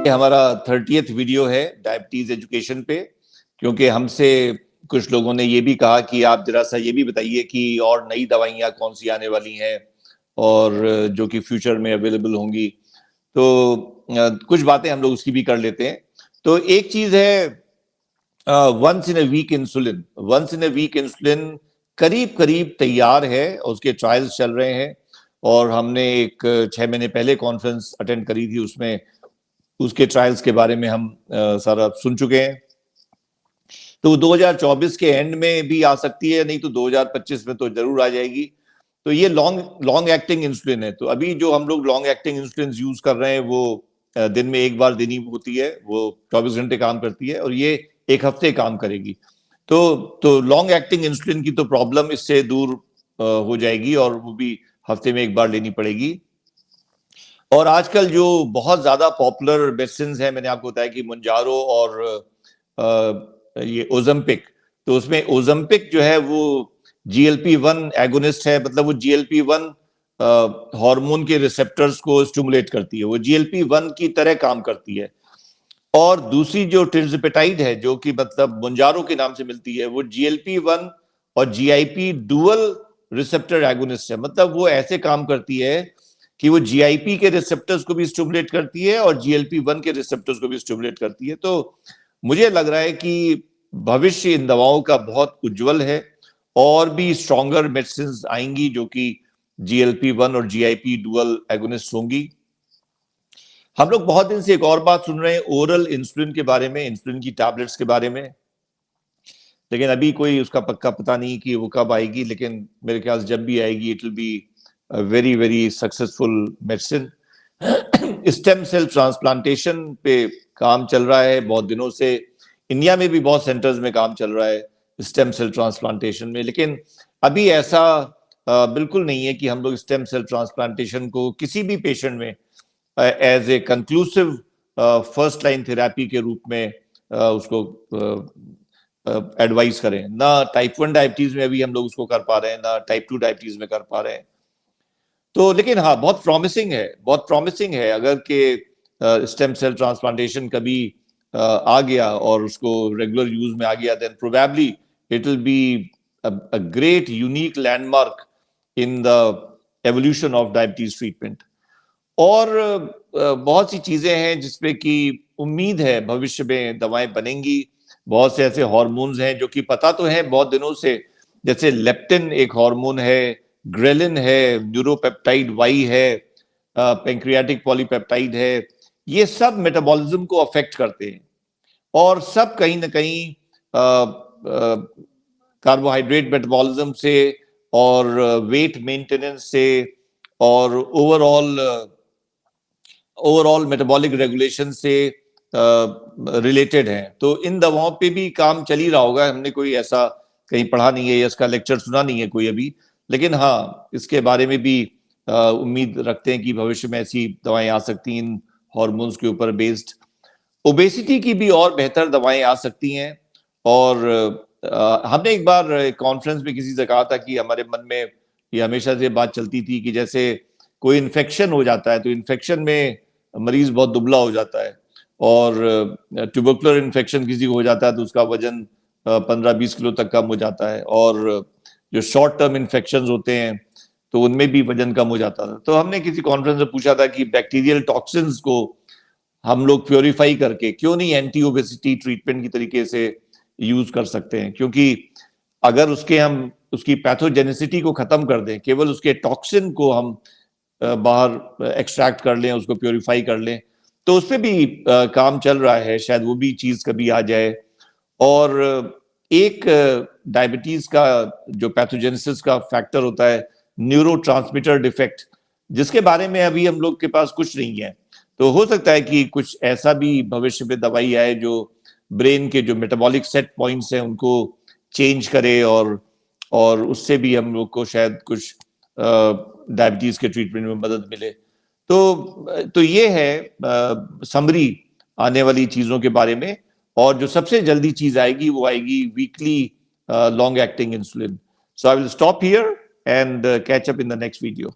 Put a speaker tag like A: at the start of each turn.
A: हमारा 30th video है diabetes education पे, क्योंकि हमसे कुछ लोगों ने ये भी कहा कि आप जरा सा ये भी बताइए कि और नई दवाइयाँ कौन सी आने वाली हैं और जो कि फ्यूचर में अवेलेबल होंगी। तो कुछ बातें हम लोग उसकी भी कर लेते हैं। तो एक चीज है once in a week insulin. Once in a week insulin करीब करीब तैयार है, उसके ट्रायल्स चल रहे हैं और हमने एक 6 महीने पहले कॉन्फ्रेंस अटेंड करी थी, उसमें उसके ट्रायल्स के बारे में हम सारा सुन चुके हैं। तो 2024 के एंड में भी आ सकती है, नहीं तो 2025 में तो जरूर आ जाएगी। तो ये लॉन्ग एक्टिंग इंसुलिन है। तो अभी जो हम लोग लॉन्ग एक्टिंग इंसुलिन यूज कर रहे हैं वो दिन में एक बार देनी होती है, वो 24 घंटे काम करती है और ये एक हफ्ते काम करेगी। तो लॉन्ग एक्टिंग इंसुलिन की तो प्रॉब्लम इससे दूर हो जाएगी और वो भी हफ्ते में एक बार लेनी पड़ेगी। और आजकल जो बहुत ज्यादा पॉपुलर मेडिसिन है, मैंने आपको बताया कि मुंजारो और ये ओजम्पिक। तो उसमें ओजम्पिक जो है वो GLP-1 एगोनिस्ट है, मतलब वो GLP-1 हार्मोन के रिसेप्टर्स को स्टिमुलेट करती है, वो GLP-1 की तरह काम करती है। और दूसरी जो टिर्जिपेटाइड है, जो कि मतलब मुंजारो के नाम से मिलती है, वो GLP-1 और GIP डुअल रिसेप्टर एगोनिस्ट है। मतलब वो ऐसे काम करती है कि वो GIP के रिसेप्टर्स को भी स्टिमुलेट करती है और GLP-1 के रिसेप्टर्स को भी स्टिमुलेट करती है। तो मुझे लग रहा है कि भविष्य इन दवाओं का बहुत उज्जवल है और भी स्ट्रॉन्गर मेडिसिन आएंगी जो कि GLP-1 और GIP डुअल एगोनिस्ट होंगी। हम लोग बहुत दिन से एक और बात सुन रहे हैं ओरल इंसुलिन के बारे में, इंसुलिन की टैबलेट्स के बारे में, लेकिन अभी कोई उसका पक्का पता नहीं कि वो कब आएगी, लेकिन मेरे ख्याल से जब भी आएगी it will be very very successful medicine. Stem cell transplantation पे काम चल रहा है बहुत दिनों से, इंडिया में भी बहुत सेंटर्स में काम चल रहा है स्टेम सेल ट्रांसप्लांटेशन में, लेकिन अभी ऐसा बिल्कुल नहीं है कि हम लोग स्टेम सेल ट्रांसप्लांटेशन को किसी भी पेशेंट में as a conclusive first line therapy के रूप में उसको एडवाइस करें। ना टाइप 1 डायबिटीज में अभी हम लोग उसको कर पा रहे हैं, ना टाइप 2 डायबिटीज में कर पा रहे हैं। तो लेकिन हाँ, बहुत प्रॉमिसिंग है अगर के स्टेम सेल ट्रांसप्लांटेशन कभी आ गया और उसको रेगुलर यूज में आ गया, then probably it will be a great unique landmark in the evolution of diabetes treatment. और बहुत सी चीजें हैं जिसपे कि उम्मीद है भविष्य में दवाएं बनेंगी। बहुत से ऐसे हार्मोन्स हैं जो कि पता तो है बहुत दिनों से, जैसे लेप्टिन एक हार्मोन है, ग्रेलिन है, न्यूरोपेप्टाइड वाई है, पेंक्रियाटिक पॉलीपेप्टाइड है। ये सब मेटाबॉलिज्म को अफेक्ट करते हैं और सब कहीं ना कहीं कार्बोहाइड्रेट मेटाबॉलिज्म से और वेट मेंटेनेंस से और ओवरऑल मेटाबॉलिक रेगुलेशन से रिलेटेड है। तो इन दवाओं पे भी काम चल ही रहा होगा, हमने कोई ऐसा कहीं पढ़ा नहीं है या इसका लेक्चर सुना नहीं है कोई अभी, लेकिन हाँ इसके बारे में भी उम्मीद रखते हैं कि भविष्य में ऐसी दवाएं आ सकती हैं इन हॉर्मोन्स के ऊपर बेस्ड। ओबेसिटी की भी और बेहतर दवाएं आ सकती हैं। और हमने एक बार कॉन्फ्रेंस में किसी से कहा था कि हमारे मन में ये हमेशा से बात चलती थी कि जैसे कोई इन्फेक्शन हो जाता है तो इन्फेक्शन में मरीज बहुत दुबला हो जाता है, और ट्यूबरकुलर इन्फेक्शन किसी को हो जाता है तो उसका वजन 15-20 किलो तक कम हो जाता है, और जो शॉर्ट टर्म इन्फेक्शन होते हैं तो उनमें भी वजन कम हो जाता था। तो हमने किसी कॉन्फ्रेंस में पूछा था कि बैक्टीरियल टॉक्सिन्स को हम लोग प्योरीफाई करके क्यों नहीं एंटी ओबेसिटी ट्रीटमेंट की तरीके से यूज कर सकते हैं, क्योंकि अगर उसकी पैथोजेनिसिटी को खत्म कर दें, केवल उसके टॉक्सिन को हम बाहर एक्सट्रैक्ट कर लें, उसको प्योरीफाई कर लें, तो उस पर भी काम चल रहा है, शायद वो भी चीज कभी आ जाए। और एक डायबिटीज का जो पैथोजेनेसिस का फैक्टर होता है न्यूरोट्रांसमीटर डिफेक्ट, जिसके बारे में अभी हम लोग के पास कुछ नहीं है। तो हो सकता है कि कुछ ऐसा भी भविष्य में दवाई आए जो ब्रेन के जो मेटाबॉलिक सेट पॉइंट्स हैं उनको चेंज करे, और उससे भी हम लोग को शायद कुछ डायबिटीज के ट्रीटमेंट में मदद मिले। तो ये है समरी आने वाली चीजों के बारे में। और जो सबसे जल्दी चीज आएगी वो आएगी weekly long acting insulin. So I will stop here and catch up in the next video.